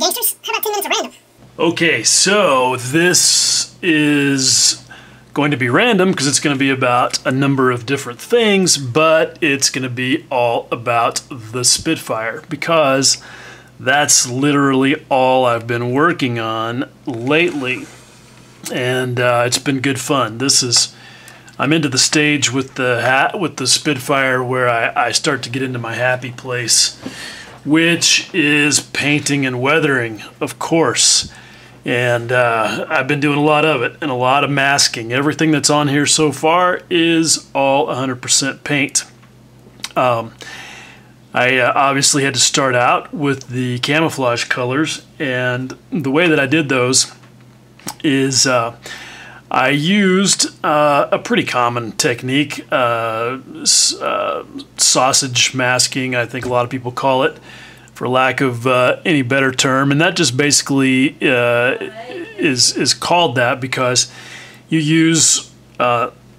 gangsters? How about 10 minutes of random? Okay, so this is going to be random because it's going to be about a number of different things, but it's going to be all about the Spitfire because that's literally all I've been working on lately, and it's been good fun. I'm into the stage with the Spitfire where I start to get into my happy place, which is painting and weathering, of course. And I've been doing a lot of it and a lot of masking. Everything that's on here so far is all 100% paint. I obviously had to start out with the camouflage colors, and the way that I did those is I used a pretty common technique, sausage masking, I think a lot of people call it, for lack of any better term, and that just basically is called that because you use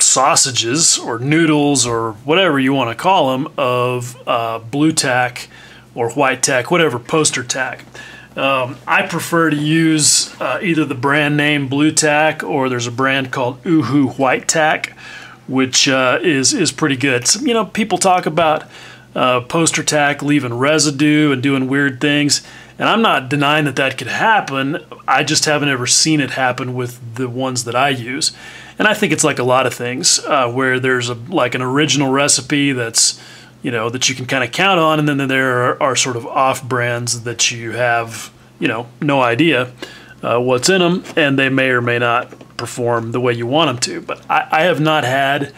sausages or noodles or whatever you want to call them of blue tack or white tack, whatever poster tack. I prefer to use either the brand name Blue Tack, or there's a brand called Uhu White Tack, which is pretty good. So, you know, people talk about poster tack leaving residue and doing weird things, and I'm not denying that that could happen. I just haven't ever seen it happen with the ones that I use. And I think it's like a lot of things where there's like an original recipe that's, you know, that you can kind of count on, and then there are sort of off brands that you have, you know, no idea what's in them, and they may or may not perform the way you want them to. But I have not had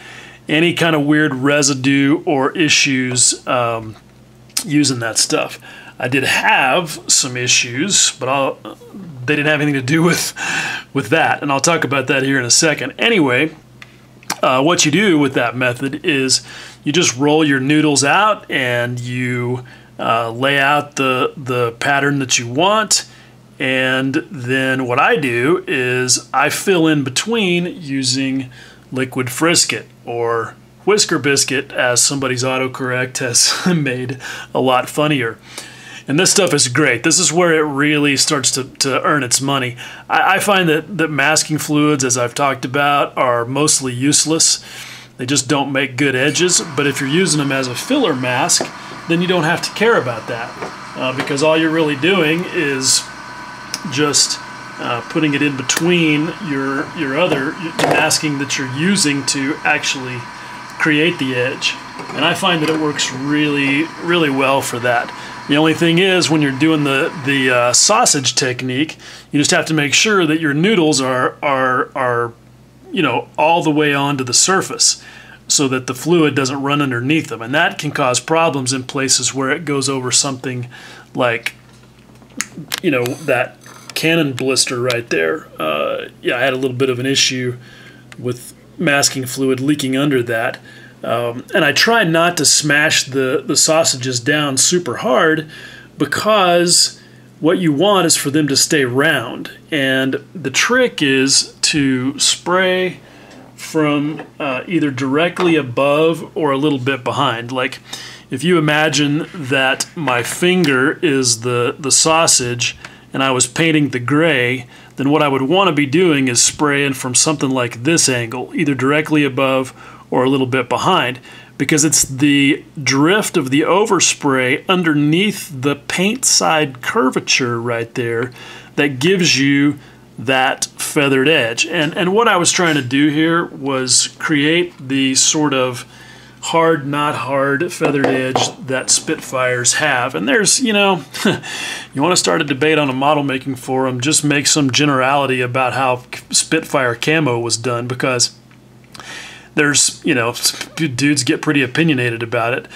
any kind of weird residue or issues using that stuff. I did have some issues, but they didn't have anything to do with that, and I'll talk about that here in a second. Anyway, what you do with that method is you just roll your noodles out and you lay out the pattern that you want, and then what I do is I fill in between using liquid Frisket, or Whisker Biscuit, as somebody's autocorrect has made a lot funnier. And this stuff is great. This is where it really starts to earn its money. I find that masking fluids, as I've talked about, are mostly useless. They just don't make good edges. But if you're using them as a filler mask, then you don't have to care about that because all you're really doing is just putting it in between your masking that you're using to actually create the edge. And I find that it works really, really well for that. The only thing is, when you're doing the sausage technique, you just have to make sure that your noodles are you know, all the way onto the surface, so that the fluid doesn't run underneath them, and that can cause problems in places where it goes over something like, you know, that Canon blister right there. Yeah, I had a little bit of an issue with masking fluid leaking under that. And I try not to smash the sausages down super hard, because what you want is for them to stay round. And the trick is to spray from either directly above or a little bit behind. Like, if you imagine that my finger is the sausage and I was painting the gray, then what I would want to be doing is spraying from something like this angle, either directly above or a little bit behind, because it's the drift of the overspray underneath the paint side curvature right there that gives you that feathered edge. And what I was trying to do here was create the sort of hard, not hard feathered edge that Spitfires have. And there's, you know, you want to start a debate on a model making forum, just make some generality about how Spitfire camo was done, because there's, you know, dudes get pretty opinionated about it.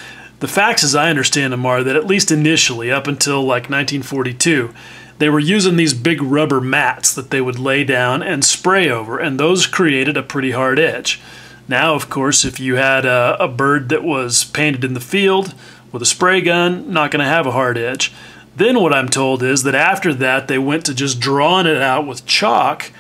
The facts, as I understand them, are that at least initially, up until like 1942, they were using these big rubber mats that they would lay down and spray over, and those created a pretty hard edge. Now, of course, if you had a bird that was painted in the field with a spray gun, not going to have a hard edge. Then what I'm told is that after that, they went to just drawing it out with chalk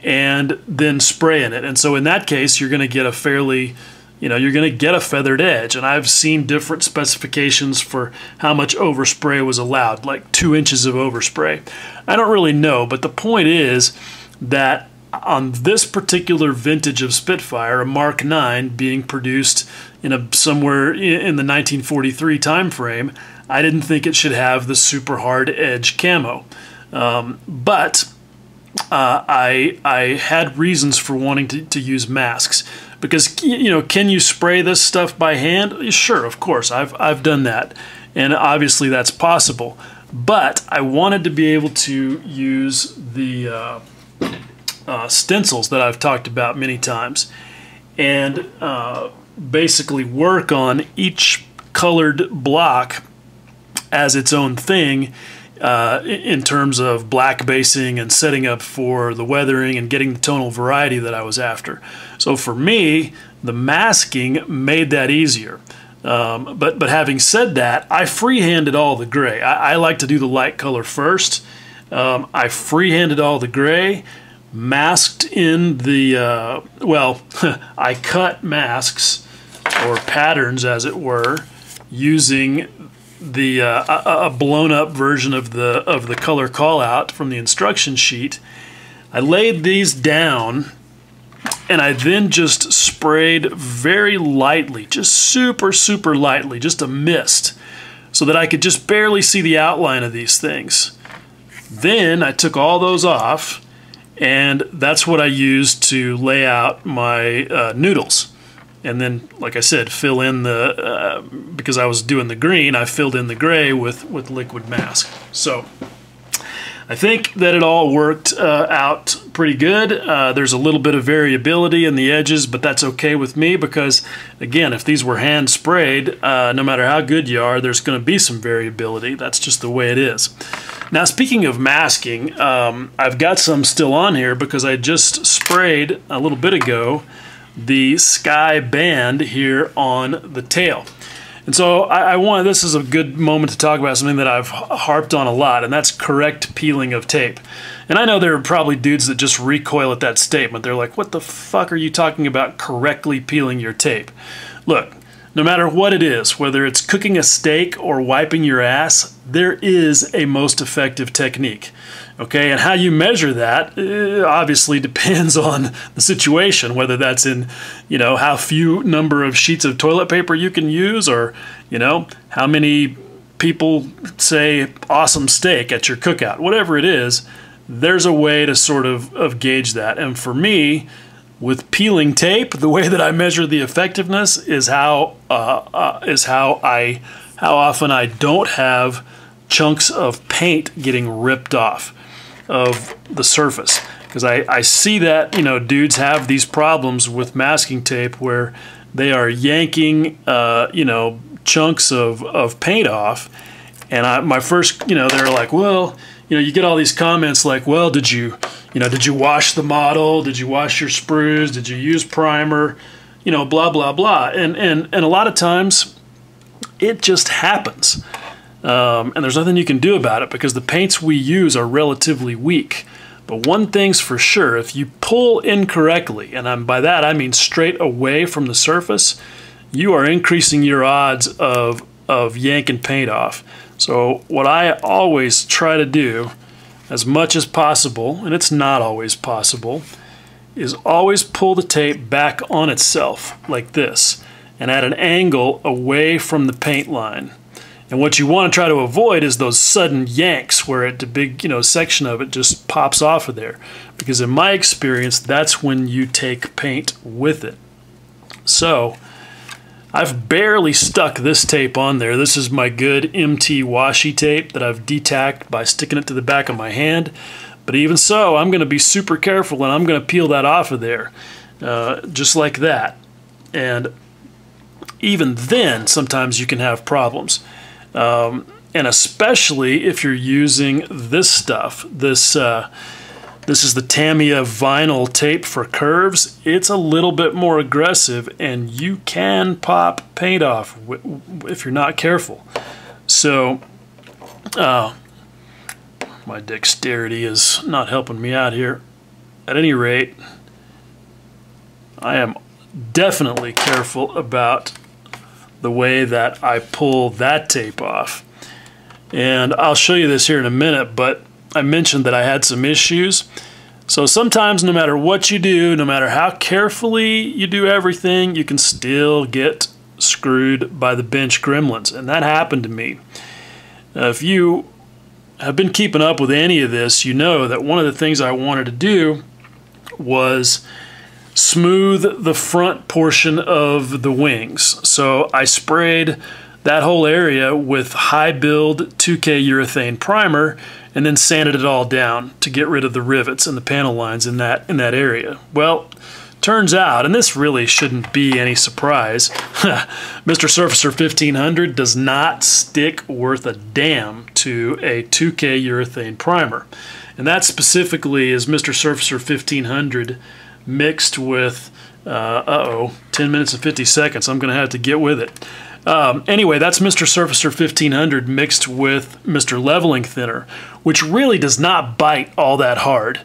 and then spraying it. And so in that case, you're going to get a fairly you're going to get a feathered edge. And I've seen different specifications for how much overspray was allowed, like 2 inches of overspray. I don't really know, but the point is that on this particular vintage of Spitfire, a Mark 9 being produced in somewhere in the 1943 time frame, I didn't think it should have the super hard edge camo. But I had reasons for wanting to use masks, because can you spray this stuff by hand? Sure, of course, I've done that, and obviously that's possible. But I wanted to be able to use the stencils that I've talked about many times, and basically work on each colored block as its own thing, in terms of black basing and setting up for the weathering and getting the tonal variety that I was after. So for me, the masking made that easier. But having said that, I freehanded all the gray. I like to do the light color first. I freehanded all the gray, masked in the, well, I cut masks, or patterns as it were, using the a blown up version of the color call out from the instruction sheet. I laid these down, and I then just sprayed very lightly, just super lightly, just a mist, so that I could just barely see the outline of these things. Then I took all those off, and that's what I used to lay out my noodles. And then, like I said, fill in the, because I was doing the green, I filled in the gray with liquid mask. So I think that it all worked out pretty good. There's a little bit of variability in the edges, but that's okay with me, because, again, if these were hand sprayed, no matter how good you are, there's going to be some variability. That's just the way it is. Now, speaking of masking, I've got some still on here because I just sprayed a little bit ago the Sky band here on the tail. And so this is a good moment to talk about something that I've harped on a lot, and that's correct peeling of tape. And I know there are probably dudes that just recoil at that statement. They're like, what the fuck are you talking about, correctly peeling your tape? Look, no matter what it is, whether it's cooking a steak or wiping your ass, there is a most effective technique. Okay, and how you measure that obviously depends on the situation, whether that's in, how few number of sheets of toilet paper you can use, or, how many people say awesome steak at your cookout. Whatever it is, there's a way to sort of gauge that. And for me, with peeling tape, the way that I measure the effectiveness is how often I don't have chunks of paint getting ripped off of the surface, because I see that dudes have these problems with masking tape where they are yanking chunks of paint off, and my first they're like, well, you get all these comments like, well, did you wash the model, did you wash your sprues, did you use primer, blah blah blah, and a lot of times it just happens. And there's nothing you can do about it, because the paints we use are relatively weak. But one thing's for sure, if you pull incorrectly, and by that I mean straight away from the surface, you are increasing your odds of yanking paint off. So what I always try to do, as much as possible, and it's not always possible, is always pull the tape back on itself like this, and at an angle away from the paint line. And what you want to try to avoid is those sudden yanks where the big, section of it just pops off of there. Because in my experience, that's when you take paint with it. So I've barely stuck this tape on there. This is my good MT washi tape that I've detacked by sticking it to the back of my hand. But even so, I'm going to be super careful, and I'm going to peel that off of there, just like that. And even then, sometimes you can have problems. And especially if you're using this stuff, this is the Tamiya vinyl tape for curves. It's a little bit more aggressive, and you can pop paint off if you're not careful. So my dexterity is not helping me out here. At any rate, I am definitely careful about the way that I pull that tape off. And I'll show you this here in a minute, but I mentioned that I had some issues. So sometimes no matter what you do, no matter how carefully you do everything, you can still get screwed by the bench gremlins. And that happened to me. If you have been keeping up with any of this, you know that one of the things I wanted to do was smooth the front portion of the wings. So I sprayed that whole area with high build 2K urethane primer and then sanded it all down to get rid of the rivets and the panel lines in that area. Well, turns out, and this really shouldn't be any surprise, Mr. Surfacer 1500 does not stick worth a damn to a 2K urethane primer. And that specifically is Mr. Surfacer 1500 mixed with, 10 minutes and 50 seconds. I'm going to have to get with it. Anyway, that's Mr. Surfacer 1500 mixed with Mr. Leveling Thinner, which really does not bite all that hard.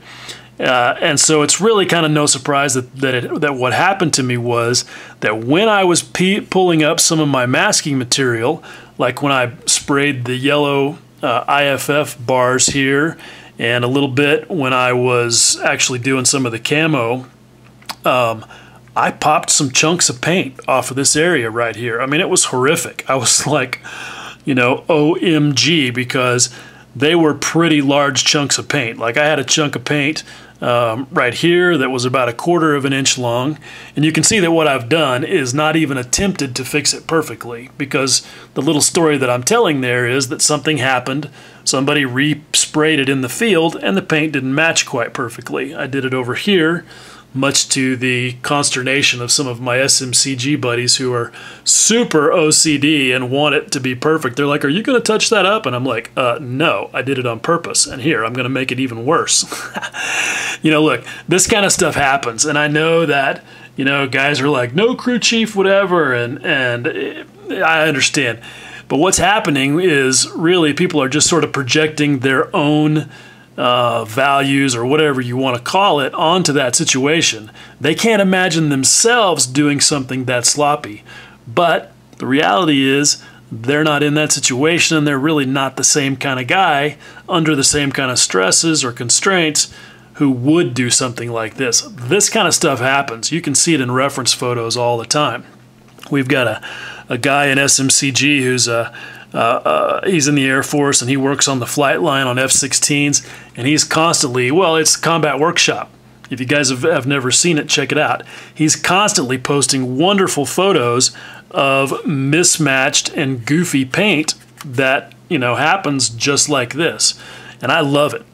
And so it's really kind of no surprise that what happened to me was that when I was pulling up some of my masking material, like when I sprayed the yellow IFF bars here, and a little bit when I was actually doing some of the camo, I popped some chunks of paint off of this area right here. I mean, it was horrific. I was like, you know, OMG, because they were pretty large chunks of paint. Like I had a chunk of paint right here that was about 1/4 of an inch long. And you can see that what I've done is not even attempted to fix it perfectly, because the little story that I'm telling there is that something happened. Somebody re-sprayed it in the field and the paint didn't match quite perfectly. I did it over here, much to the consternation of some of my SMCG buddies who are super OCD and want it to be perfect. They're like, "Are you going to touch that up?" And I'm like, no, I did it on purpose. And here, I'm going to make it even worse. You know, look, this kind of stuff happens. And I know that, you know, guys are like, "No, crew chief, whatever." And I understand. But what's happening is really people are just sort of projecting their own values or whatever you want to call it onto that situation. They can't imagine themselves doing something that sloppy. But the reality is they're not in that situation, and they're really not the same kind of guy under the same kind of stresses or constraints who would do something like this. This kind of stuff happens. You can see it in reference photos all the time. We've got a guy in SMCG who's he's in the Air Force, and he works on the flight line on F-16s, and he's constantly, well, it's Combat Workshop. If you guys have never seen it, check it out. He's constantly posting wonderful photos of mismatched and goofy paint that, you know, happens just like this. And I love it.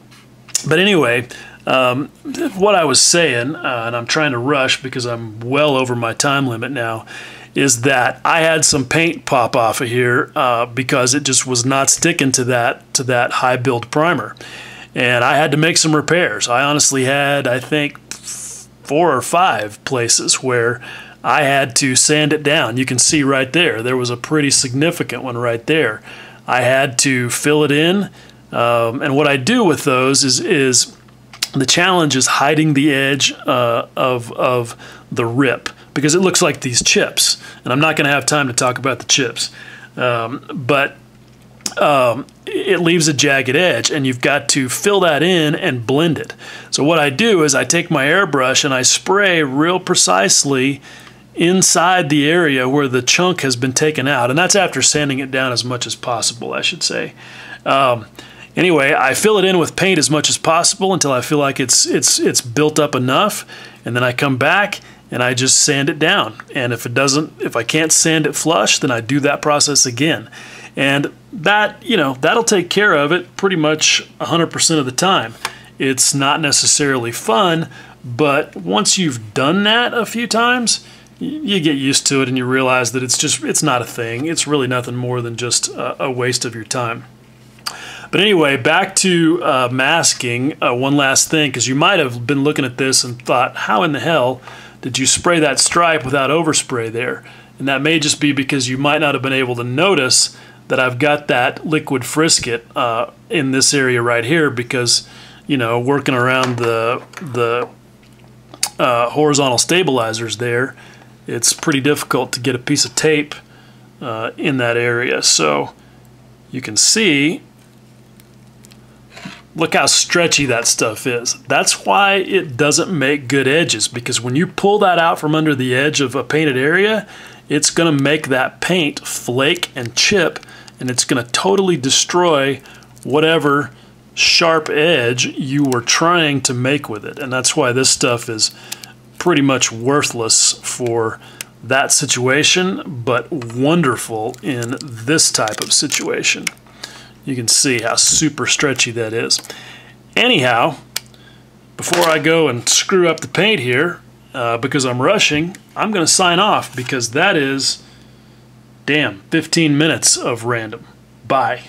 But anyway, what I was saying, and I'm trying to rush because I'm well over my time limit now, is that I had some paint pop off of here because it just was not sticking to that high build primer. And I had to make some repairs. I honestly had, I think, 4 or 5 places where I had to sand it down. You can see right there. There was a pretty significant one right there. I had to fill it in. And what I do with those is the challenge is hiding the edge of the rip, because it looks like these chips. And I'm not going to have time to talk about the chips. But it leaves a jagged edge, and you've got to fill that in and blend it. So what I do is I take my airbrush and I spray real precisely inside the area where the chunk has been taken out. And that's after sanding it down as much as possible, I should say. Anyway, I fill it in with paint as much as possible until I feel like it's built up enough, and then I come back and I just sand it down. And if I can't sand it flush, then I do that process again. And that, you know, that'll take care of it pretty much 100% of the time. It's not necessarily fun, but once you've done that a few times, you get used to it and you realize that it's not a thing. It's really nothing more than just a waste of your time. But anyway, back to masking. One last thing, because you might have been looking at this and thought, how in the hell did you spray that stripe without overspray there? And that may just be because you might not have been able to notice that I've got that liquid frisket in this area right here, because, you know, working around the horizontal stabilizers there, it's pretty difficult to get a piece of tape in that area. So you can see, look how stretchy that stuff is. That's why it doesn't make good edges, because when you pull that out from under the edge of a painted area, it's going to make that paint flake and chip, and it's going to totally destroy whatever sharp edge you were trying to make with it. And that's why this stuff is pretty much worthless for that situation, but wonderful in this type of situation. You can see how super stretchy that is. Anyhow, before I go and screw up the paint here, because I'm rushing, I'm going to sign off, because that is, damn, 15 minutes of random. Bye.